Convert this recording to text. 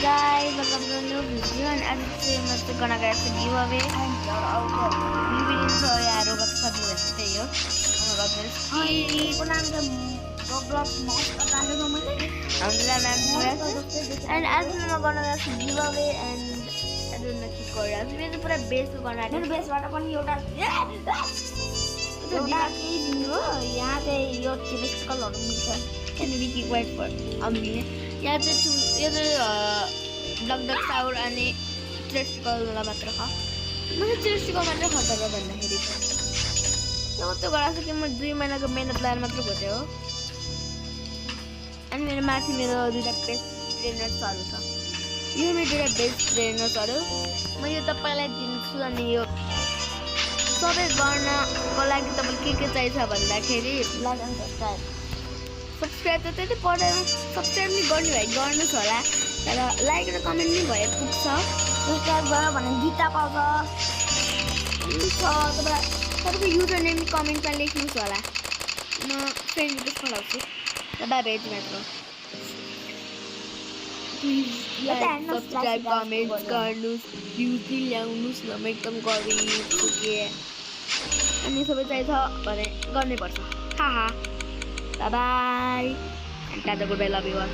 guys, welcome to a new video and as you see, I'm gonna get the giveaway and giveaway so yeah, Roblox का भी वैसे ही हो Roblox में skin को नाम का Roblox mouse का डाले तो मुझे and as I'm gonna get the giveaway and I don't know क्या कर रहा है मैं तो पूरा base को करना है मेरे base वाला कौन योटा तो दिखा के दियो यहाँ पे यो चिप्स का लॉट मिलता है can we keep wait for यहाँ पे ये तो डक डक साउर अनि ट्रेस्टिकल वाला मात्र खा मुझे ट्रेस्टिकल मात्र खाता रहा बनना है रिपो तो तो गला से कि मैं 2 महीना का मेहनत लाएर मात्र होते हो अनि मेरो माथि मेरो दुईटा बेस्ट ट्रेनर्सहरु छ यो मेरो दुईटा बेस्ट ट्रेनर्सहरु म यो तपाईलाई दिन्छु अनि यो सबै गर्नको लागि तपाईलाई के चाहिन्छ भन्दाखेरि लाइक एन्ड सब्स्क्राइब त त्यति पर्दैन सब्स्क्राइब नि गर्ने भए गर्नुस् होला तर लाइक र कमेन्ट नि भए पुग्छ सब्स्क्राइब गर भने गीता पाउँछ तपाईको युजर नेम कमेन्टमा लेख्नुस् होला म फ्रेन्ड रिक्वेस्ट पठाउँछु र बाइ बाइ तिमीहरुको प्लिज सब्स्क्राइब कमेन्ट गर्नुस् भ्युज ल्याउनुस् न म एकदम गरिब के अनि सबै चाहिन्छ भने गर्नै पर्छ हाहा Bye bye. And Tata, goodbye. Love you all.